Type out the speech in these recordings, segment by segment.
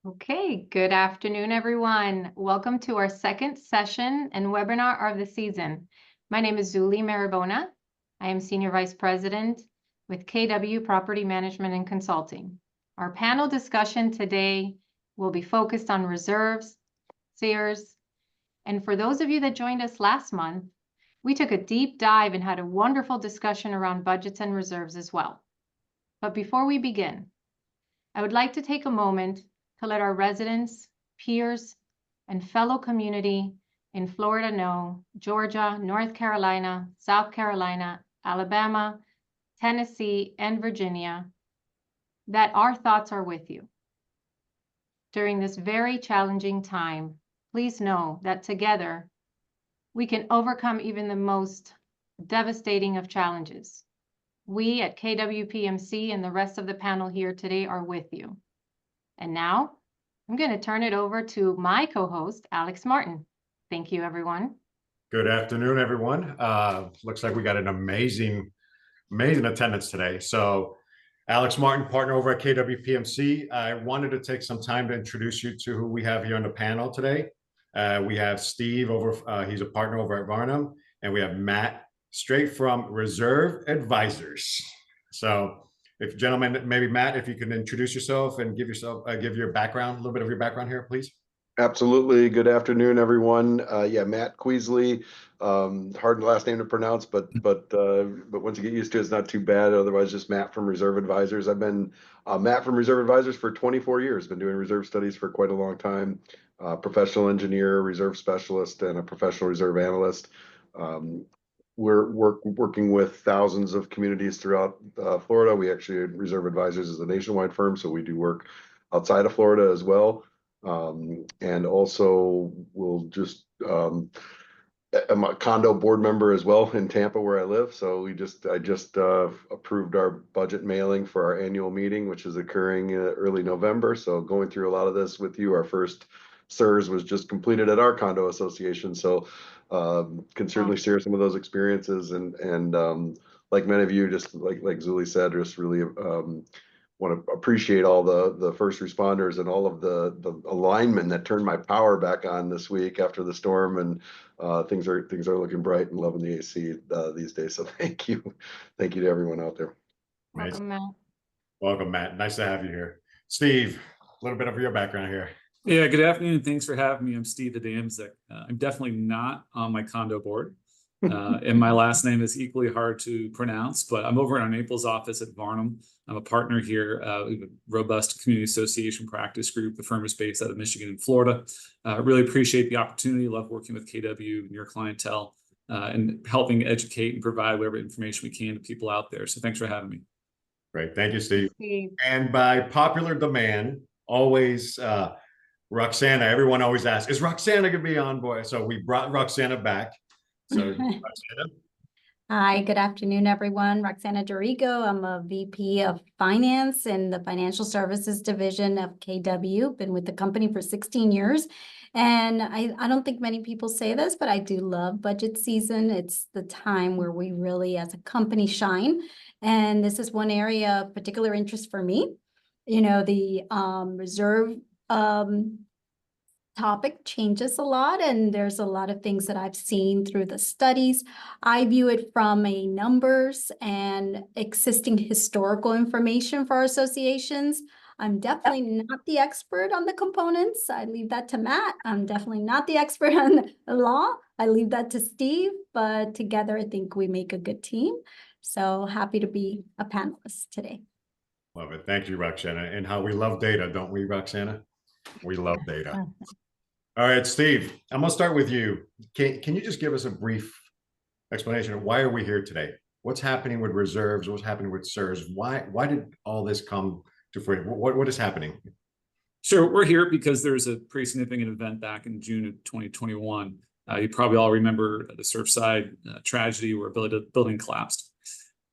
Okay, good afternoon, everyone. Welcome to our second session and webinar of the season. My name is Zuly Maribona. I am Senior Vice President with KW Property Management and Consulting. Our panel discussion today will be focused on reserves, SIRS, and for those of you that joined us last month, we took a deep dive and had a wonderful discussion around budgets and reserves as well. But before we begin, I would like to take a moment to let our residents, peers, and fellow community in Florida know, Georgia, North Carolina, South Carolina, Alabama, Tennessee, and Virginia, that our thoughts are with you. During this very challenging time, please know that together we can overcome even the most devastating of challenges. We at KWPMC and the rest of the panel here today are with you. And now I'm going to turn it over to my co-host, Alex Martin. Thank you, everyone. Good afternoon, everyone. Looks like we got an amazing attendance today. So Alex Martin, partner over at KWPMC. I wanted to take some time to introduce you to who we have here on the panel today. We have Steve he's a partner over at Varnum, and we have Matt, straight from Reserve Advisors. So if gentlemen, maybe Matt, if you can introduce yourself and give your background, a little bit of your background here, please. Absolutely. Good afternoon, everyone. Matt Queasley, hard last name to pronounce, but once you get used to it, it's not too bad. Otherwise, just Matt from Reserve Advisors. I've been Matt from Reserve Advisors for 24 years. Been doing reserve studies for quite a long time. Professional engineer, reserve specialist, and a professional reserve analyst. We're working with thousands of communities throughout Florida. We actually, Reserve Advisors is a nationwide firm, so we do work outside of Florida as well. And also I'm a condo board member as well in Tampa where I live. So I just approved our budget mailing for our annual meeting, which is occurring early November. So going through a lot of this with you. Our first SIRS was just completed at our condo association. So can certainly share some of those experiences and like many of you, just like Zuly said, just really want to appreciate all the first responders and all of the alignment that turned my power back on this week after the storm, and things are looking bright and loving the AC these days. So thank you to everyone out there. Welcome, Matt. Welcome, Matt. Nice to have you here. Steve, a little bit of your background here. Yeah, good afternoon. Thanks for having me. I'm Steve Adamczyk. I'm definitely not on my condo board. And my last name is equally hard to pronounce, but I'm over in our Naples office at Varnum. I'm a partner here. We have a robust community association practice group. The firm is based out of Michigan and Florida. Really appreciate the opportunity. Love working with KW and your clientele and helping educate and provide whatever information we can to people out there. So thanks for having me. Great. Thank you, Steve. And by popular demand, always Roxanna, everyone always asks, is Roxanna going to be on board? So we brought Roxanna back. So Roxanna. Hi, good afternoon, everyone. Roxanna Doro. I'm a VP of Finance in the Financial Services Division of KW. Been with the company for 16 years. And I don't think many people say this, but I do love budget season. It's the time where we really, as a company, shine. And this is one area of particular interest for me. You know, the reserve topic changes a lot, and there's a lot of things that I've seen through the studies. I view it from a numbers and existing historical information for our associations. I'm definitely not the expert on the components. I leave that to Matt. I'm definitely not the expert on the law. I leave that to Steve, but together I think we make a good team. So happy to be a panelist today. Love it. Thank you, Roxanna. And how we love data, don't we, Roxanna? We love data. All right, Steve, I'm going to start with you. Can you just give us a brief explanation of why are we here today? What's happening with reserves? What's happening with SIRS? Why did all this come to fruition? What is happening? Sure, we're here because there's a pretty significant event back in June of 2021. You probably all remember the Surfside tragedy where a building collapsed.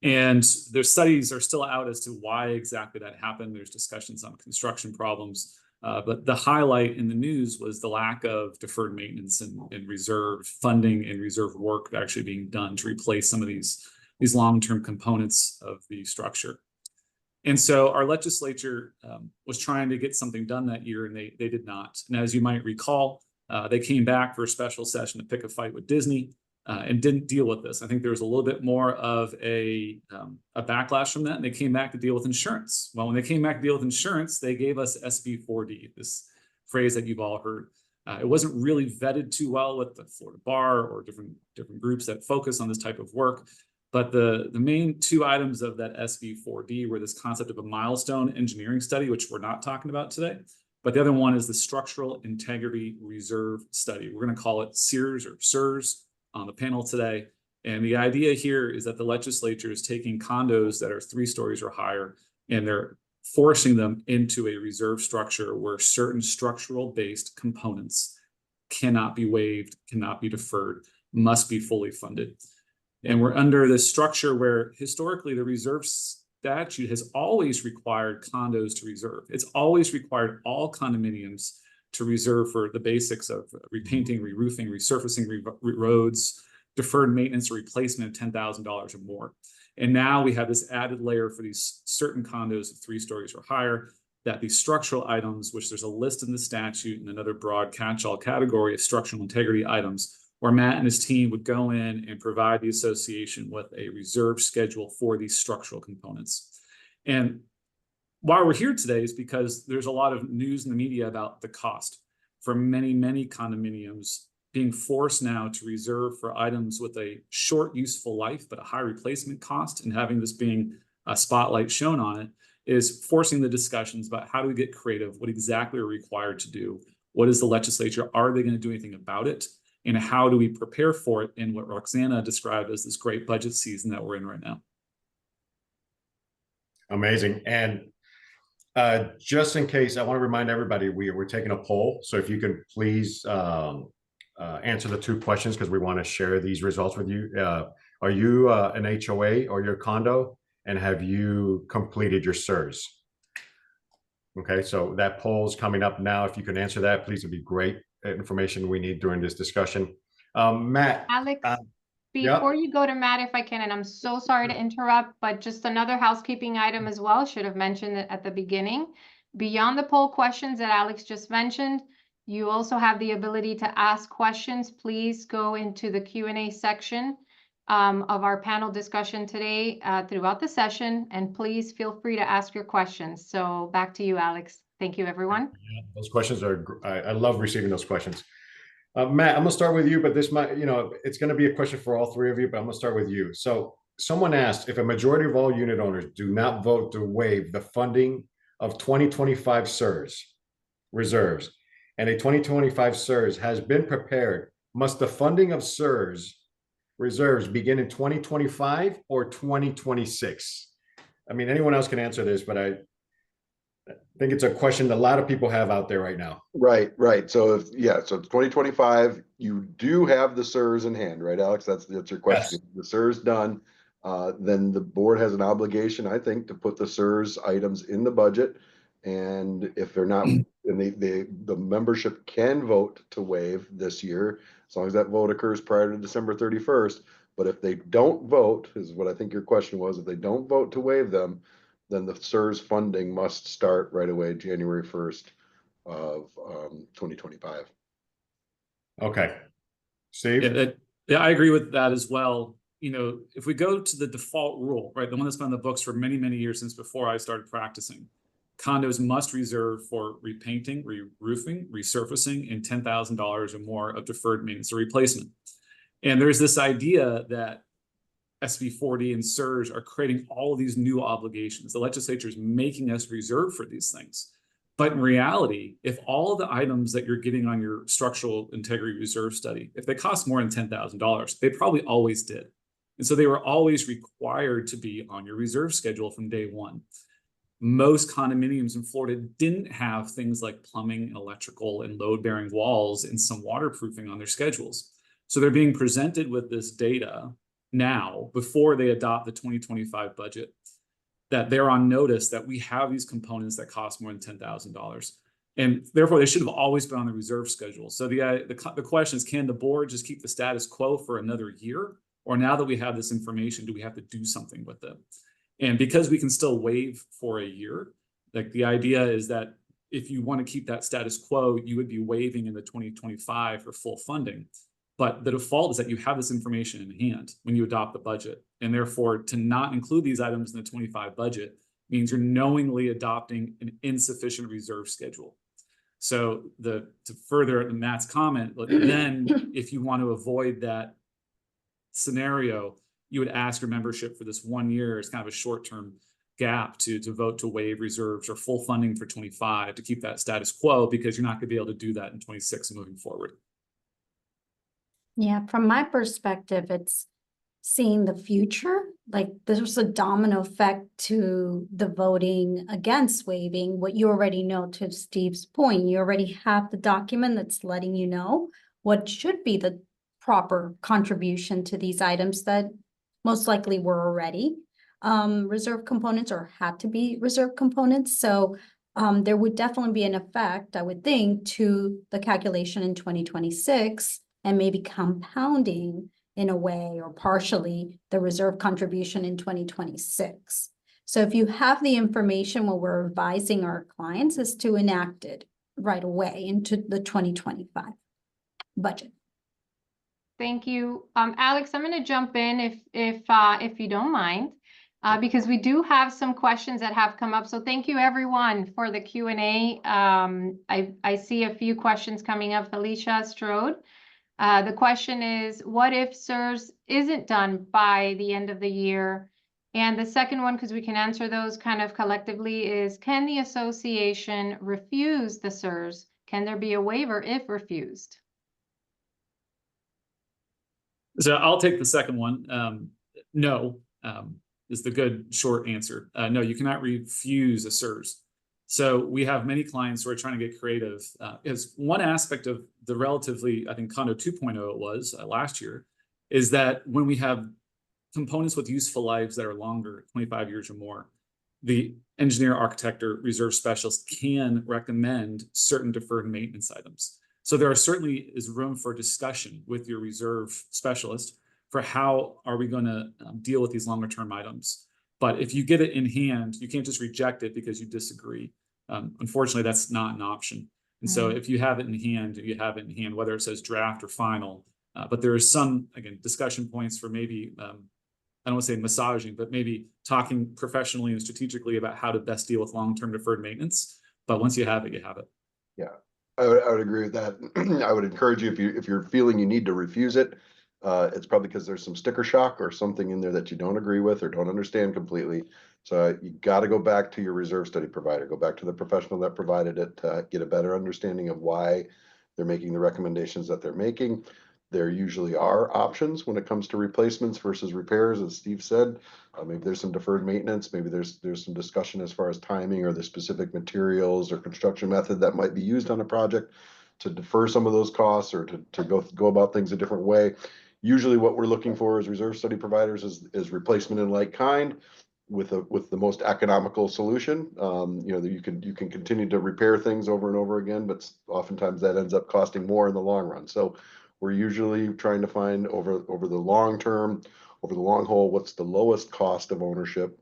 And their studies are still out as to why exactly that happened. There's discussions on construction problems. But the highlight in the news was the lack of deferred maintenance and reserve funding and reserve work actually being done to replace some of these long-term components of the structure. And so our legislature was trying to get something done that year, and they did not. And as you might recall, they came back for a special session to pick a fight with Disney and didn't deal with this. I think there was a little bit more of a backlash from that, and they came back to deal with insurance. Well, when they came back to deal with insurance, they gave us SB 4D, this phrase that you've all heard. It wasn't really vetted too well with the Florida Bar or different groups that focus on this type of work. But the main two items of that SB 4D were this concept of a milestone engineering study, which we're not talking about today. But the other one is the structural integrity reserve study. We're going to call it SIRS or SIRS on the panel today. And the idea here is that the legislature is taking condos that are 3 stories or higher, and they're forcing them into a reserve structure where certain structural based components cannot be waived, cannot be deferred, must be fully funded. And we're under this structure where historically the reserve statute has always required condos to reserve. It's always required all condominiums to reserve for the basics of repainting, re-roofing, resurfacing roads, deferred maintenance or replacement of $10,000 or more. And now we have this added layer for these certain condos of 3 stories or higher, that these structural items, which there's a list in the statute and another broad catch-all category of structural integrity items, where Matt and his team would go in and provide the association with a reserve schedule for these structural components. And why we're here today is because there's a lot of news in the media about the cost for many, many condominiums being forced now to reserve for items with a short useful life, but a high replacement cost, and having this being a spotlight shown on it is forcing the discussions about how do we get creative, what exactly are we required to do, what is the legislature, are they going to do anything about it, and how do we prepare for it in what Roxanna described as this great budget season that we're in right now. Amazing. And just in case, I want to remind everybody, we're taking a poll. So if you could please answer the 2 questions, because we want to share these results with you. Are you an HOA or your condo? And have you completed your SIRS? Okay, so that poll is coming up now. If you can answer that, please, it'd be great information we need during this discussion. Matt. Alex, before you go to Matt, if I can, and I'm so sorry to interrupt, but just another housekeeping item as well, should have mentioned it at the beginning. Beyond the poll questions that Alex just mentioned, you also have the ability to ask questions. Please go into the Q&A section of our panel discussion today throughout the session, and please feel free to ask your questions. So back to you, Alex. Thank you, everyone. Yeah, those questions are, I love receiving those questions. Matt, I'm gonna start with you, but this might, it's gonna be a question for all 3 of you, but I'm gonna start with you. So someone asked, if a majority of all unit owners do not vote to waive the funding of 2025 SIRS reserves, and a 2025 SIRS has been prepared, must the funding of SIRS reserves begin in 2025 or 2026? I mean, anyone else can answer this, but I think it's a question that a lot of people have out there right now. Right. So so it's 2025. You do have the SIRS in hand, right, Alex? That's your question. Yes. The SIRS done. Then the board has an obligation, I think, to put the SIRS items in the budget. And if they're not, and the membership can vote to waive this year, as long as that vote occurs prior to December 31st. But if they don't vote, is what I think your question was, if they don't vote to waive them, then the SIRS funding must start right away, January 1st of 2025. Okay. Steve? Yeah, I agree with that as well. If we go to the default rule, right, the one that's been in the books for many, many years since before I started practicing, condos must reserve for repainting, re-roofing, resurfacing, and $10,000 or more of deferred maintenance or replacement. And there's this idea that SB 4D and SIRS are creating all of these new obligations. The legislature is making us reserve for these things. But in reality, if all of the items that you're getting on your structural integrity reserve study, if they cost more than $10,000, they probably always did. And so they were always required to be on your reserve schedule from day one. Most condominiums in Florida didn't have things like plumbing, electrical, and load-bearing walls and some waterproofing on their schedules. So they're being presented with this data now, before they adopt the 2025 budget, that they're on notice that we have these components that cost more than $10,000. And therefore, they should have always been on the reserve schedule. So the question is, can the board just keep the status quo for another year? Or now that we have this information, do we have to do something with it? And because we can still waive for a year, like the idea is that if you want to keep that status quo, you would be waiving in the 2025 for full funding. But the default is that you have this information in hand when you adopt the budget. And therefore, to not include these items in the 25 budget means you're knowingly adopting an insufficient reserve schedule. So to further Matt's comment, then if you want to avoid that scenario, you would ask your membership for this 1 year as kind of a short-term gap to vote to waive reserves or full funding for 25 to keep that status quo, because you're not going to be able to do that in 26 and moving forward. Yeah, from my perspective, it's seeing the future. Like there's a domino effect to the voting against waiving what you already know. To Steve's point, you already have the document that's letting you know what should be the proper contribution to these items that most likely were already reserve components or had to be reserve components. So there would definitely be an effect, I would think, to the calculation in 2026 and maybe compounding in a way or partially the reserve contribution in 2026. So if you have the information, what we're advising our clients is to enact it right away into the 2025 budget. Thank you. Alex, I'm going to jump in if you don't mind, because we do have some questions that have come up. So thank you everyone for the Q&A. I see a few questions coming up. Felicia Strode. The question is, what if SIRS isn't done by the end of the year? And the second one, because we can answer those kind of collectively, is can the association refuse the SIRS? Can there be a waiver if refused? So I'll take the second one. No, is the good short answer. No, you cannot refuse a SIRS. So we have many clients who are trying to get creative. Is one aspect of the relatively, I think Condo 2.0 it was last year, is that when we have components with useful lives that are longer, 25 years or more, the engineer, architect, or reserve specialist can recommend certain deferred maintenance items. So there certainly is room for discussion with your reserve specialist for how are we going to deal with these longer term items. But if you get it in hand, you can't just reject it because you disagree. Unfortunately, that's not an option. And so if you have it in hand, you have it in hand, whether it says draft or final. But there is some, again, discussion points for maybe, I don't want to say massaging, but maybe talking professionally and strategically about how to best deal with long-term deferred maintenance. But once you have it, you have it. Yeah, I would agree with that. I would encourage you, if you're feeling you need to refuse it, it's probably because there's some sticker shock or something in there that you don't agree with or don't understand completely. So you got to go back to your reserve study provider, go back to the professional that provided it to get a better understanding of why they're making the recommendations that they're making. There usually are options when it comes to replacements versus repairs, as Steve said. Maybe there's some deferred maintenance. Maybe there's some discussion as far as timing or the specific materials or construction method that might be used on a project to defer some of those costs or to go about things a different way. Usually what we're looking for as reserve study providers is replacement in like kind with the most economical solution. You can continue to repair things over and over again, but oftentimes that ends up costing more in the long run. So we're usually trying to find over the long term, over the long haul, what's the lowest cost of ownership,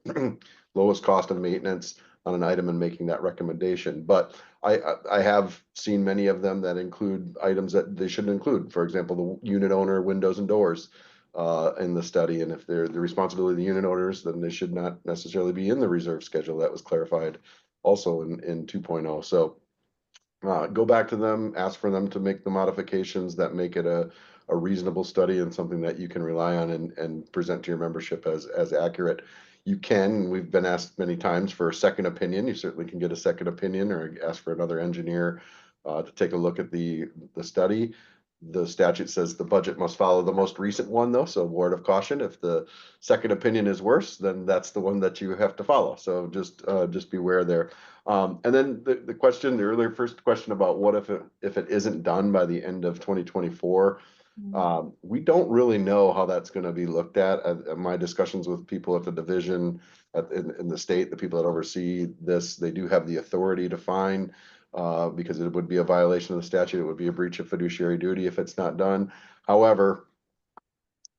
lowest cost of maintenance on an item and making that recommendation. But I have seen many of them that include items that they shouldn't include. For example, the unit owner windows and doors in the study. And if they're the responsibility of the unit owners, then they should not necessarily be in the reserve schedule. That was clarified also in 2.0. So go back to them, ask for them to make the modifications that make it a reasonable study and something that you can rely on and present to your membership as accurate. You can, we've been asked many times for a second opinion. You certainly can get a second opinion or ask for another engineer to take a look at the study. The statute says the budget must follow the most recent one, though, so word of caution. If the second opinion is worse, then that's the one that you have to follow. So just beware there. And then the question, the earlier first question about what if it isn't done by the end of 2024, we don't really know how that's going to be looked at. My discussions with people at the division in the state, the people that oversee this, they do have the authority to fine. Because it would be a violation of the statute. It would be a breach of fiduciary duty if it's not done. However,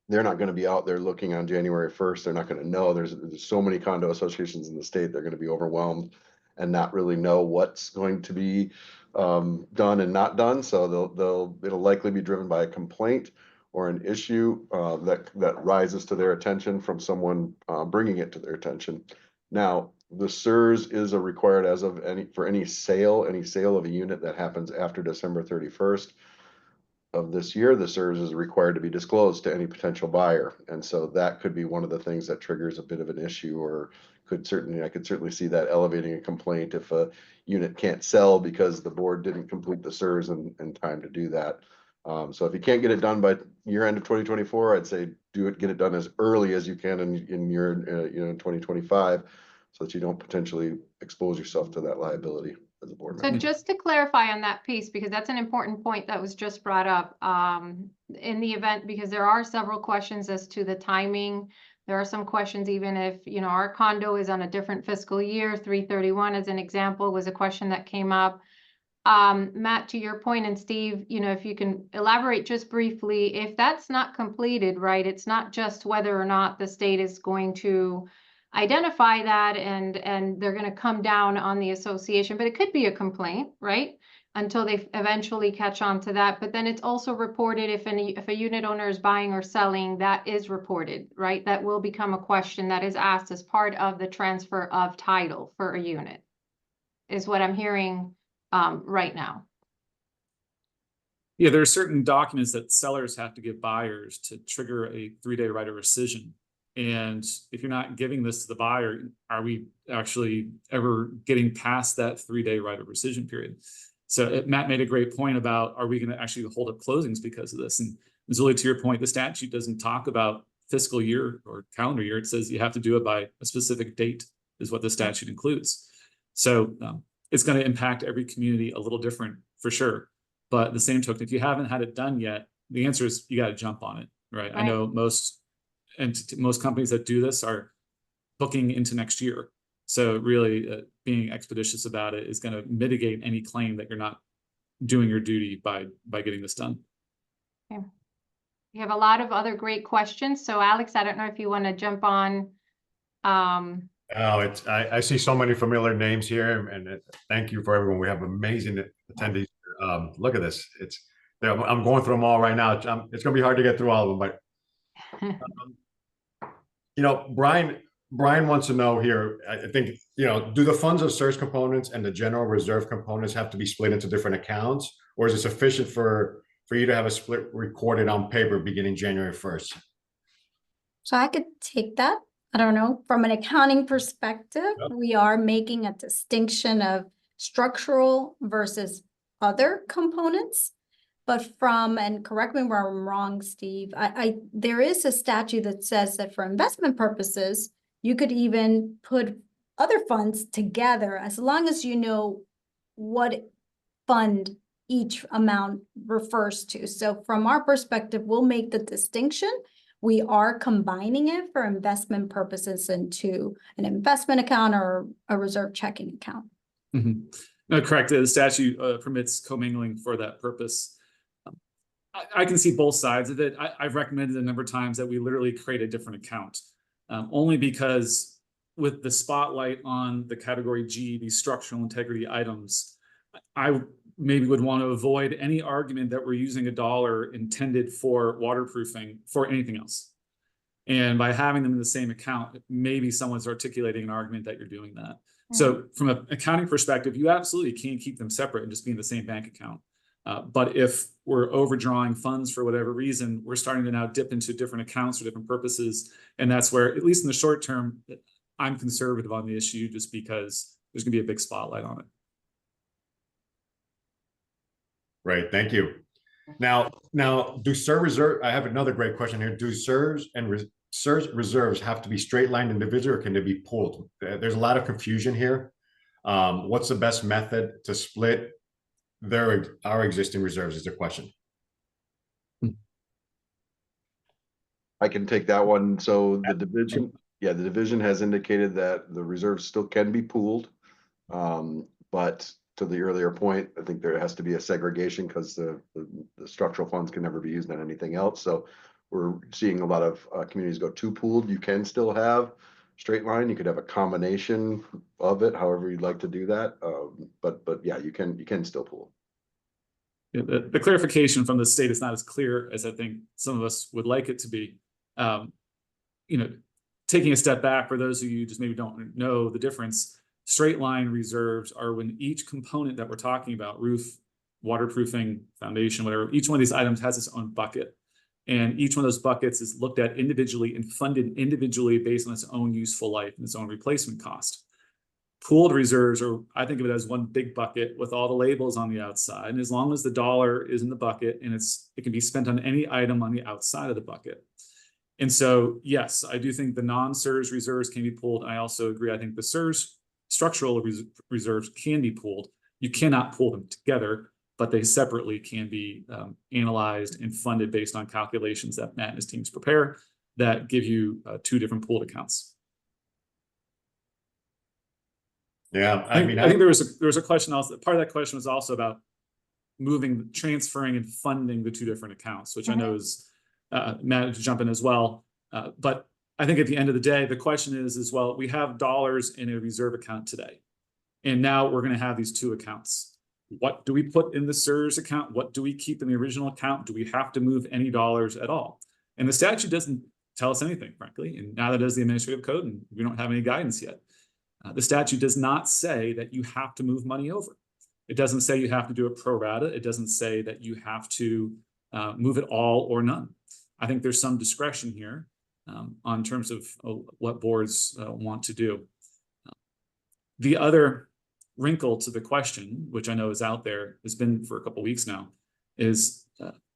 they're not going to be out there looking on January 1st. They're not going to know. There's so many condo associations in the state. They're going to be overwhelmed and not really know what's going to be done and not done. So it'll likely be driven by a complaint or an issue that rises to their attention from someone bringing it to their attention. Now, the SIRS is a required as of any sale of a unit that happens after December 31st. Of this year, the SIRS is required to be disclosed to any potential buyer. And so that could be one of the things that triggers a bit of an issue, or I could certainly see that elevating a complaint if a unit can't sell because the board didn't complete the SIRS in time to do that. So if you can't get it done by year end of 2024, I'd say get it done as early as you can in your 2025, so that you don't potentially expose yourself to that liability as a board So member. just to clarify on that piece, because that's an important point that was just brought up, in the event, because there are several questions as to the timing. There are some questions, even if, our condo is on a different fiscal year, 3/31 as an example, was a question that came up. Matt, to your point, and Steve, if you can elaborate just briefly, if that's not completed, right, it's not just whether or not the state is going to identify that and they're going to come down on the association, but it could be a complaint, right? Until they eventually catch on to that. But then it's also reported if a unit owner is buying or selling, that is reported, right? That will become a question that is asked as part of the transfer of title for a unit, is what I'm hearing right now. Yeah, there are certain documents that sellers have to give buyers to trigger a 3-day right of rescission. And if you're not giving this to the buyer, are we actually ever getting past that 3-day right of rescission period? So Matt made a great point about, are we going to actually hold up closings because of this? And Zuly, to your point, the statute doesn't talk about fiscal year or calendar year. It says you have to do it by a specific date is what the statute includes. So it's going to impact every community a little different for sure. But the same token, if you haven't had it done yet, the answer is you got to jump on it, right? I know most companies that do this are booking into next year. So really being expeditious about it is going to mitigate any claim that you're not doing your duty by getting this done. Okay. We have a lot of other great questions. So Alex, I don't know if you want to jump on. I see so many familiar names here, and thank you for everyone. We have amazing attendees. Look at this. I'm going through them all right now. It's going to be hard to get through all of them, but Brian wants to know here, I think, do the funds of SIRS components and the general reserve components have to be split into different accounts, or is it sufficient for you to have a split recorded on paper beginning January 1st? So I could take that. I don't know, from an accounting perspective, we are making a distinction of structural versus other components. But and correct me where I'm wrong, Steve, there is a statute that says that for investment purposes, you could even put other funds together as long as you know what fund each amount refers to. So from our perspective, we'll make the distinction. We are combining it for investment purposes into an investment account or a reserve checking account. Mm-hmm. No, correct. The statute permits commingling for that purpose. I can see both sides of it. I've recommended a number of times that we literally create a different account, only because with the spotlight on the category G, these structural integrity items, I maybe would want to avoid any argument that we're using $1 intended for waterproofing for anything else. And by having them in the same account, maybe someone's articulating an argument that you're doing that. Mm-hmm. So from an accounting perspective, you absolutely can keep them separate and just be in the same bank account. But if we're overdrawing funds for whatever reason, we're starting to now dip into different accounts for different purposes. And that's where, at least in the short term, I'm conservative on the issue just because there's going to be a big spotlight on it. Right. Thank you. Now, do SIRS reserve? I have another great question here. Do SIRS and SIRS reserves have to be straight lined individually, or can they be pooled? There's a lot of confusion here. What's the best method to split our existing reserves is the question. I can take that one. So the division has indicated that the reserves still can be pooled. But to the earlier point, I think there has to be a segregation because the structural funds can never be used on anything else. So we're seeing a lot of communities go to pooled. You can still have straight line. You could have a combination of it, however you'd like to do that. But yeah, you can still pool. The clarification from the state is not as clear as I think some of us would like it to be. Taking a step back, for those of you who just maybe don't know the difference, straight line reserves are when each component that we're talking about, roof, waterproofing, foundation, whatever, each one of these items has its own bucket. And each one of those buckets is looked at individually and funded individually based on its own useful life and its own replacement cost. Pooled reserves are, I think of it as one big bucket with all the labels on the outside. And as long as the dollar is in the bucket and it can be spent on any item on the outside of the bucket. And so, yes, I do think the non-SIRS reserves can be pooled. I also agree. I think the SIRS structural reserves can be pooled. You cannot pool them together, but they separately can be analyzed and funded based on calculations that Matt and his teams prepare that give you two different pooled accounts. Yeah, I think there was a question also. Part of that question was also about transferring and funding the two different accounts, which I know is Matt to jump in as well. But I think at the end of the day, the question is, well, we have dollars in a reserve account today, and now we're going to have these two accounts. What do we put in the SIRS account? What do we keep in the original account? Do we have to move any dollars at all? And the statute doesn't tell us anything, frankly, and neither does the administrative code, and we don't have any guidance yet. The statute does not say that you have to move money over. It doesn't say you have to do it pro rata. It doesn't say that you have to move it all or none. I think there's some discretion here on terms of what boards want to do. The other wrinkle to the question, which I know is out there, has been for a couple of weeks now, is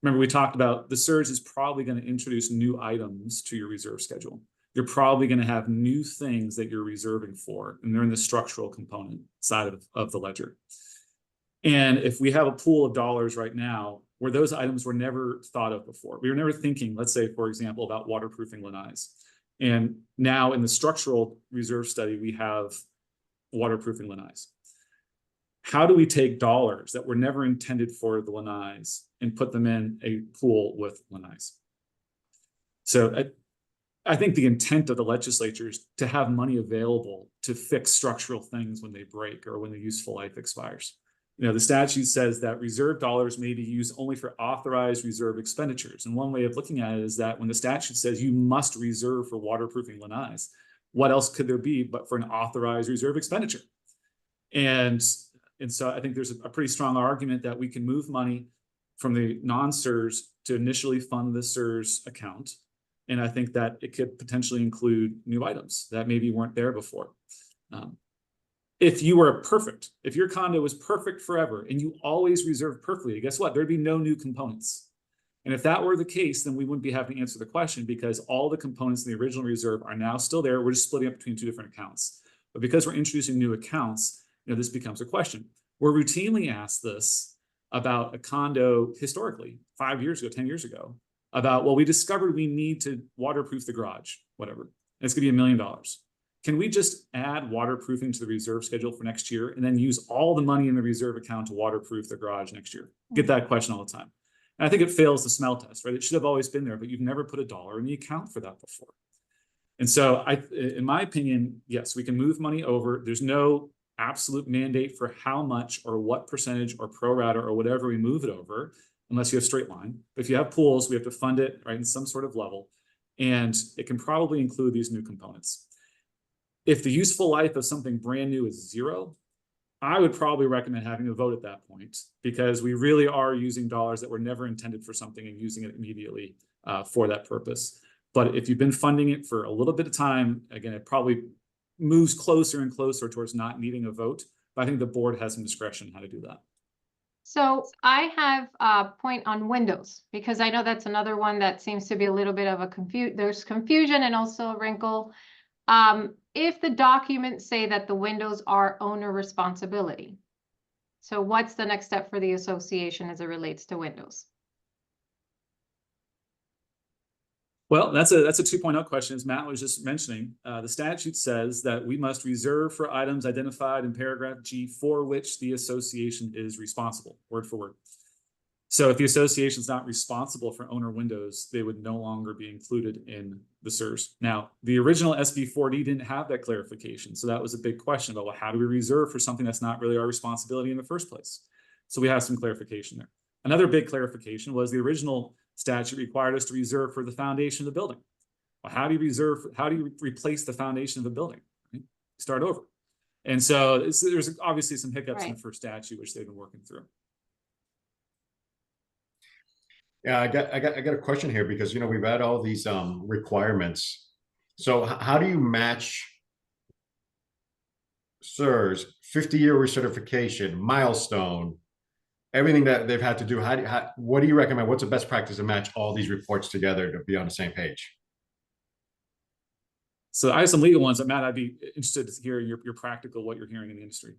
remember we talked about the SIRS is probably going to introduce new items to your reserve schedule. You're probably going to have new things that you're reserving for, and they're in the structural component side of the ledger. And if we have a pool of dollars right now where those items were never thought of before, we were never thinking, let's say, for example, about waterproofing lanais. And now in the structural reserve study, we have waterproofing lanais. How do we take dollars that were never intended for the lanais and put them in a pool with lanais? So I think the intent of the legislature is to have money available to fix structural things when they break or when the useful life expires. The statute says that reserve dollars may be used only for authorized reserve expenditures. And one way of looking at it is that when the statute says you must reserve for waterproofing lanais, what else could there be but for an authorized reserve expenditure? And so I think there's a pretty strong argument that we can move money from the non-SIRS to initially fund the SIRS account. And I think that it could potentially include new items that maybe weren't there before. If your condo was perfect forever and you always reserved perfectly, guess what? There'd be no new components. And if that were the case, then we wouldn't be having to answer the question because all the components in the original reserve are now still there. We're just splitting up between two different accounts. But because we're introducing new accounts, this becomes a question. We're routinely asked this about a condo historically, 5 years ago, 10 years ago, about, well, we discovered we need to waterproof the garage, whatever. And it's going to be $1 million. Can we just add waterproofing to the reserve schedule for next year and then use all the money in the reserve account to waterproof the garage next year? Get that question all the time. And I think it fails the smell test, right? It should have always been there, but you've never put $1 in the account for that before. And so in my opinion, yes, we can move money over. There's no absolute mandate for how much or what percentage or pro rata or whatever we move it over, unless you have straight line. But if you have pools, we have to fund it right in some sort of level. And it can probably include these new components. If the useful life of something brand new is 0, I would probably recommend having a vote at that point because we really are using dollars that were never intended for something and using it immediately for that purpose. But if you've been funding it for a little bit of time, again, it probably moves closer and closer towards not needing a vote. But I think the board has some discretion how to do that. So I have a point on windows because I know that's another one that seems to be a little bit of there's confusion and also a wrinkle. If the documents say that the windows are owner responsibility, so what's the next step for the association as it relates to windows? Well, that's a 2.0 question, as Matt was just mentioning. The statute says that we must reserve for items identified in paragraph G for which the association is responsible, word for word. So if the association is not responsible for owner windows, they would no longer be included in the SIRS. Now, the original SB 4D didn't have that clarification. So that was a big question about, well, how do we reserve for something that's not really our responsibility in the first place? So we have some clarification there. Another big clarification was the original statute required us to reserve for the foundation of the building. Well, how do you replace the foundation of the building? Right? Start over. And so there's obviously some hiccups in the first statute, which they've been working through. Yeah, I got a question here because we've had all these requirements. So how do you match SIRS 50-year recertification, Milestone, everything that they've had to do? What do you recommend? What's the best practice to match all these reports together to be on the same page? So I have some legal ones, but Matt, I'd be interested to hear your practical, what you're hearing in the industry.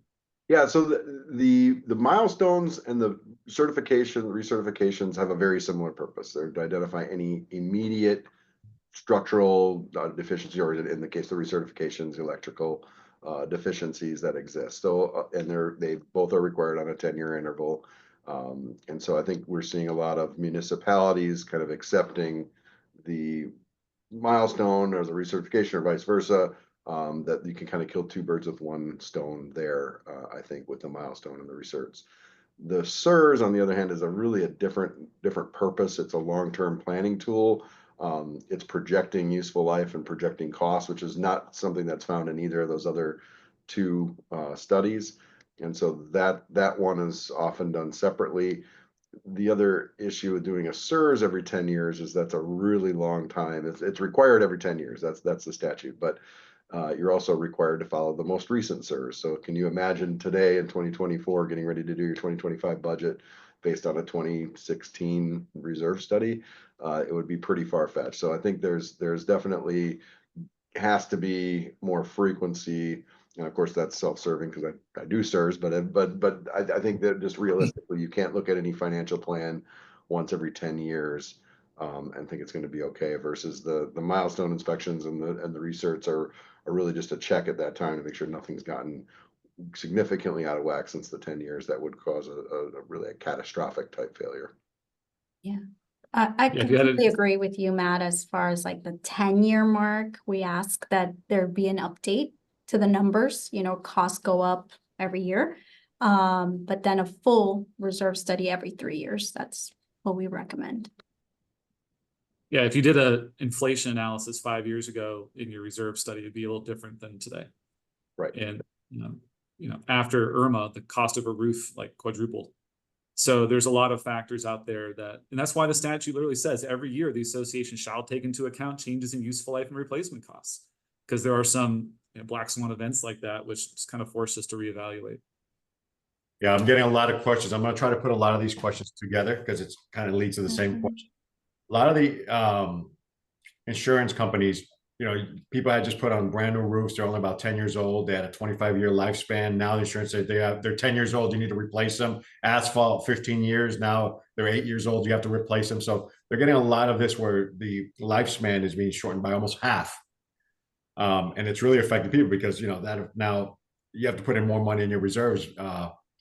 Yeah, so the milestones and the recertifications have a very similar purpose. They're to identify any immediate structural deficiency, or in the case of the recertifications, electrical deficiencies that exist. So, and they both are required on a 10-year interval. And so I think we're seeing a lot of municipalities kind of accepting the milestone or the recertification or vice versa. That you can kind of kill two birds with one stone there, I think, with the milestone and the recerts. The SIRS, on the other hand, is a different purpose. It's a long-term planning tool. It's projecting useful life and projecting costs, which is not something that's found in either of those other two studies. And so that one is often done separately. The other issue with doing a SIRS every 10 years is that's a really long time. It's required every 10 years. That's the statute, but you're also required to follow the most recent SIRS. So can you imagine today in 2024 getting ready to do your 2025 budget based on a 2016 reserve study? It would be pretty far-fetched. So I think there's definitely has to be more frequency. And of course, that's self-serving because I do SIRS, but I think that just realistically, you can't look at any financial plan once every 10 years and think it's going to be okay. Versus the milestone inspections and the research are really just a check at that time to make sure nothing's gotten significantly out of whack since the 10 years that would cause a really catastrophic type failure. Yeah. I completely agree with you, Matt, as far as like the 10-year mark. We ask that there be an update to the numbers, costs go up every year. But then a full reserve study every 3 years. That's what we recommend. Yeah, if you did an inflation analysis 5 years ago in your reserve study, it'd be a little different than today. Right. And after Irma, the cost of a roof like quadrupled. So there's a lot of factors out there and that's why the statute literally says every year the association shall take into account changes in useful life and replacement costs, because there are some black swan events like that which just kind of force us to reevaluate. Yeah, I'm getting a lot of questions. I'm going to try to put a lot of these questions together because it's kind of leads to the same question. A lot of the insurance companies, people had just put on brand new roofs. They're only about 10 years old. They had a 25-year lifespan. Now the insurance says they're 10 years old. You need to replace them. Asphalt, 15 years. Now they're 8 years old. You have to replace them. So they're getting a lot of this where the lifespan is being shortened by almost half. And it's really affecting people because, that now you have to put in more money in your reserves.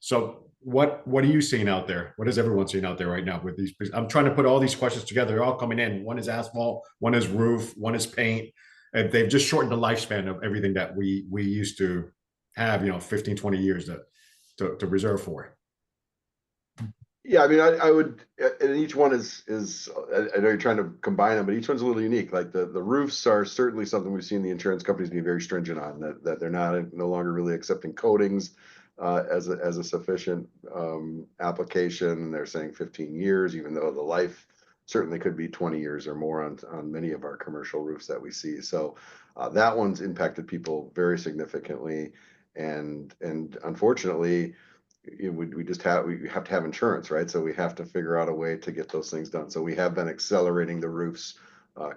So what are you seeing out there? What is everyone seeing out there right now with these? I'm trying to put all these questions together. They're all coming in. One is asphalt, one is roof, one is paint. And they've just shortened the lifespan of everything that we used to have, 15, 20 years to reserve for. Yeah, I mean, I would, and each one is, I know you're trying to combine them, but each one's a little unique. Like the roofs are certainly something we've seen the insurance companies being very stringent on, that they're no longer really accepting coatings as a sufficient application. And they're saying 15 years, even though the life certainly could be 20 years or more on many of our commercial roofs that we see. So that one's impacted people very significantly. And unfortunately, we have to have insurance, right? So we have to figure out a way to get those things done. So we have been accelerating the roofs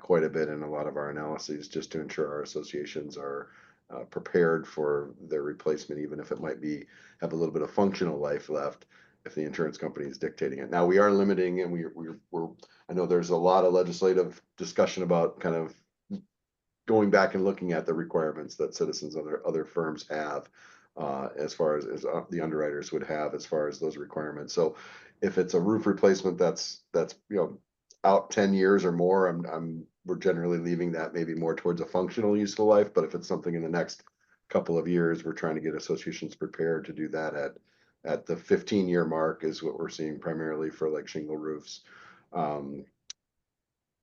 quite a bit in a lot of our analyses, just to ensure our associations are prepared for their replacement, even if it might have a little bit of functional life left if the insurance company is dictating it. Now we are limiting, and we're I know there's a lot of legislative discussion about kind of going back and looking at the requirements that Citizens other firms have. as far as the underwriters would have as far as those requirements. So if it's a roof replacement that's out 10 years or more, we're generally leaving that maybe more towards a functional useful life. But if it's something in the next couple of years, we're trying to get associations prepared to do that at the 15-year mark is what we're seeing primarily for like shingle roofs.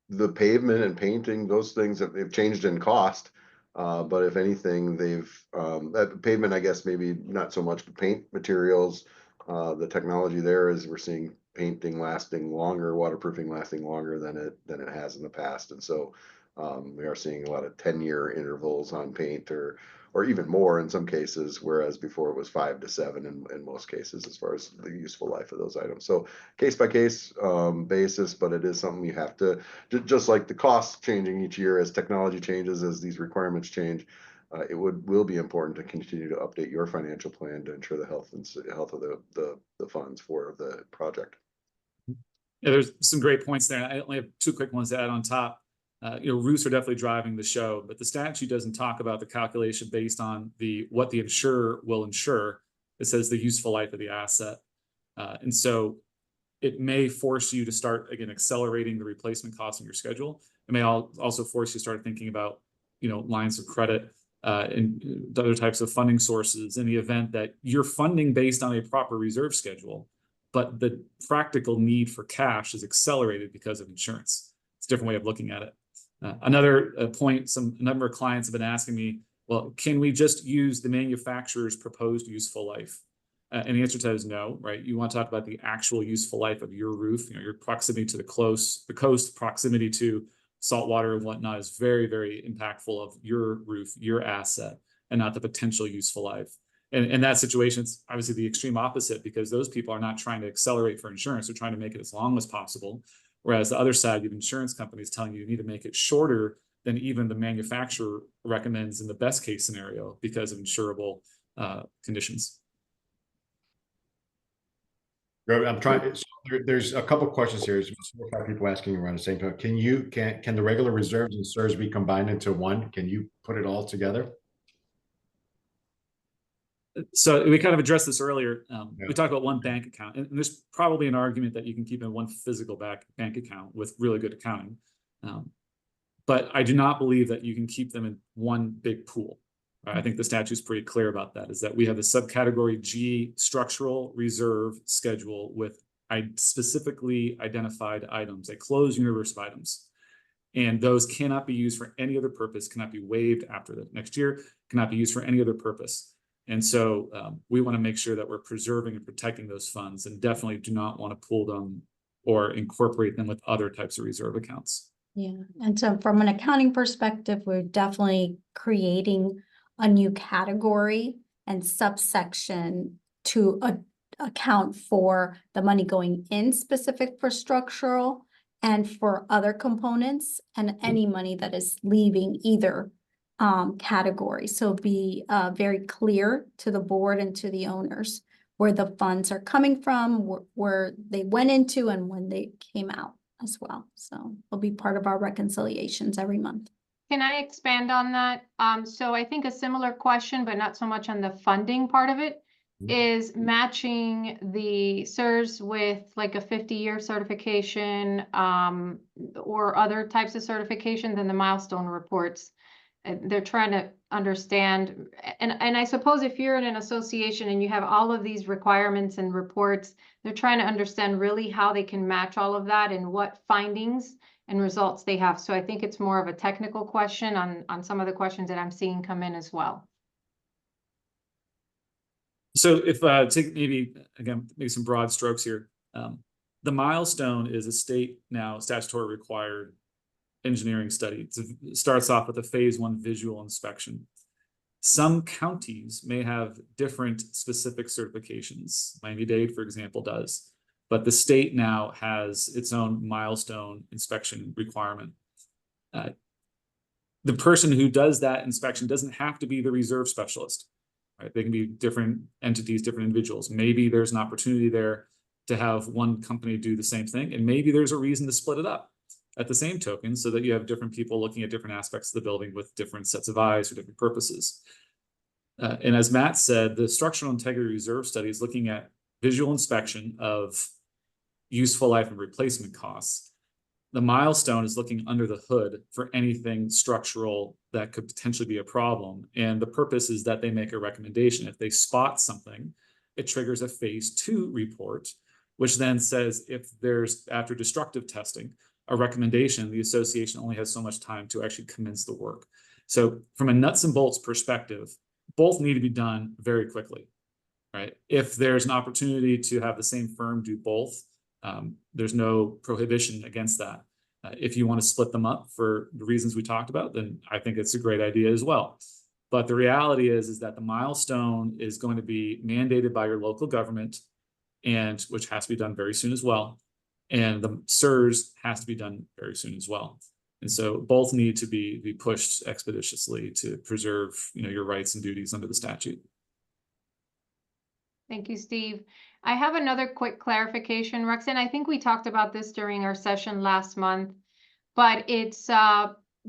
The pavement and painting, those things they've changed in cost. But if anything, that pavement, I guess maybe not so much, but paint materials, the technology there is we're seeing painting lasting longer, waterproofing lasting longer than it has in the past. And so we are seeing a lot of 10-year intervals on paint or even more in some cases, whereas before it was 5 to 7 in most cases as far as the useful life of those items. So case by case basis, but it is something you have to, just like the costs changing each year as technology changes, as these requirements change, it will be important to continue to update your financial plan to ensure the health of the funds for the project. Yeah, there's some great points there. I only have 2 quick ones to add on top. Roofs are definitely driving the show, but the statute doesn't talk about the calculation based on what the insurer will insure. It says the useful life of the asset. And so it may force you to start, again, accelerating the replacement costs in your schedule. It may also force you to start thinking about, lines of credit and other types of funding sources in the event that you're funding based on a proper reserve schedule, but the practical need for cash is accelerated because of insurance. It's a different way of looking at it. Another point, a number of clients have been asking me, well, can we just use the manufacturer's proposed useful life? And the answer to that is no, right? You want to talk about the actual useful life of your roof, your proximity to the coast, proximity to salt water and whatnot is very, very impactful of your roof, your asset, and not the potential useful life. And in that situation, it's obviously the extreme opposite because those people are not trying to accelerate for insurance. They're trying to make it as long as possible. Whereas the other side, you have insurance companies telling you need to make it shorter than even the manufacturer recommends in the best case scenario because of insurable conditions. I'm trying. So there's a couple questions here. There's 4 or 5 people asking around the same time. Can the regular reserves and SIRS be combined into one? Can you put it all together? So we kind of addressed this earlier. We talked about one bank account, and there's probably an argument that you can keep in one physical bank account with really good accounting. But I do not believe that you can keep them in one big pool. I think the statute's pretty clear about that, is that we have a subcategory G structural reserve schedule with specifically identified items, a closed universe of items. And those cannot be used for any other purpose, cannot be waived after the next year, cannot be used for any other purpose. And so we want to make sure that we're preserving and protecting those funds and definitely do not want to pool them or incorporate them with other types of reserve accounts. Yeah, and so from an accounting perspective, we're definitely creating a new category and subsection to account for the money going in specific for structural and for other components and any money that is leaving either category. So be very clear to the board and to the owners where the funds are coming from, where they went into and when they came out as well. So it'll be part of our reconciliations every month. Can I expand on that? So I think a similar question, but not so much on the funding part of it, is matching the SIRS with like a 50-year certification or other types of certifications and the milestone reports. They're trying to understand, and I suppose if you're in an association and you have all of these requirements and reports, they're trying to understand really how they can match all of that and what findings and results they have. So I think it's more of a technical question on some of the questions that I'm seeing come in as well. So if take maybe some broad strokes here. The milestone is a state now statutory required engineering study. It starts off with a phase 1 visual inspection. Some counties may have different specific certifications. Miami-Dade, for example, does. But the state now has its own milestone inspection requirement. The person who does that inspection doesn't have to be the reserve specialist, right? They can be different entities, different individuals. Maybe there's an opportunity there to have one company do the same thing, and maybe there's a reason to split it up at the same token so that you have different people looking at different aspects of the building with different sets of eyes for different purposes. And as Matt said, the structural integrity reserve study is looking at visual inspection of useful life and replacement costs. The Milestone is looking under the hood for anything structural that could potentially be a problem. And the purpose is that they make a recommendation. If they spot something, it triggers a phase 2 report, which then says if there's, after destructive testing, a recommendation, the association only has so much time to actually commence the work. So from a nuts and bolts perspective, both need to be done very quickly, right? If there's an opportunity to have the same firm do both, there's no prohibition against that. If you want to split them up for the reasons we talked about, then I think it's a great idea as well. But the reality is that the Milestone is going to be mandated by your local government, and which has to be done very soon as well. And the SIRS has to be done very soon as well. And so both need to be pushed expeditiously to preserve, your rights and duties under the statute. Thank you, Steve. I have another quick clarification, Roxanne. I think we talked about this during our session last month, but it's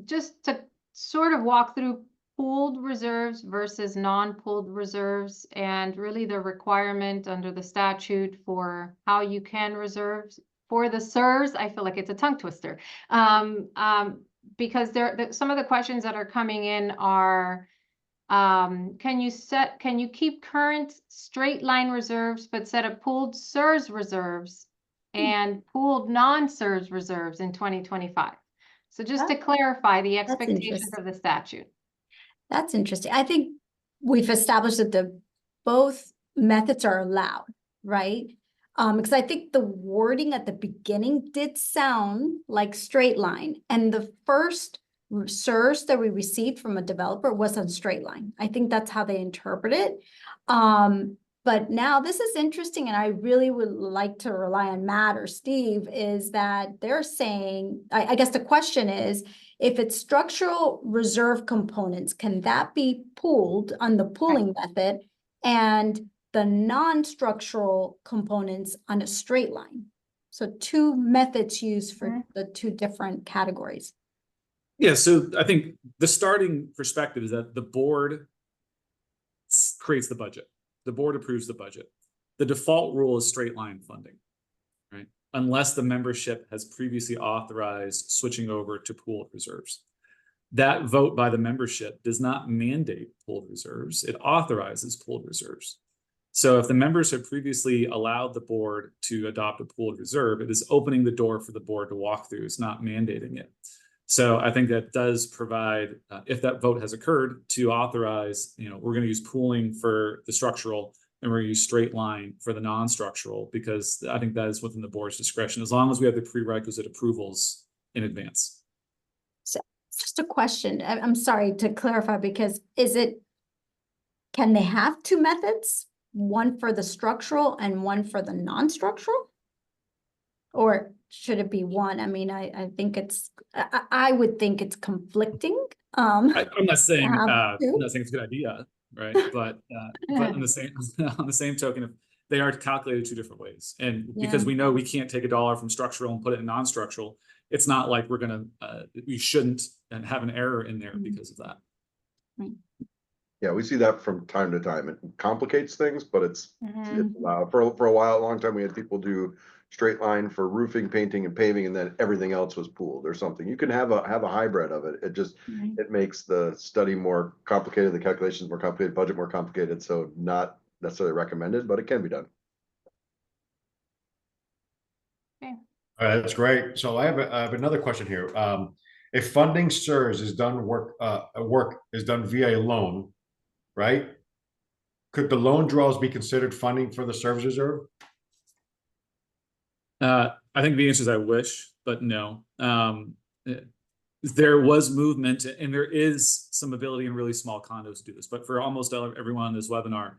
just to sort of walk through pooled reserves versus non-pooled reserves, and really the requirement under the statute for how you can reserve for the SIRS. I feel like it's a tongue twister, because some of the questions that are coming in are, can you keep current straight line reserves, but set up pooled SIRS reserves and pooled non-SIRS reserves in 2025? So just to clarify the expectations of the statute. That's interesting. I think we've established that both methods are allowed, right? Because I think the wording at the beginning did sound like straight line, and the first SIRS that we received from a developer was on straight line. I think that's how they interpret it. But now this is interesting, and I really would like to rely on Matt or Steve, is that they're saying, I guess the question is, if it's structural reserve components, can that be pooled on the pooling method, and the non-structural components on a straight line? So 2 methods used for the 2 different categories. Yeah, so I think the starting perspective is that the board creates the budget. The board approves the budget. The default rule is straight line funding, right? Unless the membership has previously authorized switching over to pooled reserves. That vote by the membership does not mandate pooled reserves. It authorizes pooled reserves. So if the members have previously allowed the board to adopt a pooled reserve, it is opening the door for the board to walk through. It's not mandating it. So I think that does provide, if that vote has occurred, to authorize, we're going to use pooling for the structural and we're going to use straight line for the non-structural, because I think that is within the board's discretion, as long as we have the prerequisite approvals in advance. So just a question. I'm sorry to clarify, because can they have 2 methods? One for the structural and one for the non-structural? Or should it be one? I mean, I think I would think it's conflicting. I'm not saying it's a good idea, right? But on the same token, if they are calculated 2 different ways, and because we know we can't take $1 from structural and put it in non-structural, it's not like we shouldn't have an error in there because of that. Right. Yeah, we see that from time to time. It complicates things, but it's allowed. For a long time, we had people do straight line for roofing, painting, and paving, and then everything else was pooled or something. You can have a hybrid of it. It just it makes the study more complicated, the calculations more complicated, budget more complicated. So not necessarily recommended, but it can be done. Okay. All right, that's great. So I have another question here. If funding SIRS is done work is done via a loan, right? Could the loan draws be considered funding for the SIRS reserve? I think the answer is I wish, but no. There was movement, and there is some ability in really small condos to do this, but for almost everyone on this webinar,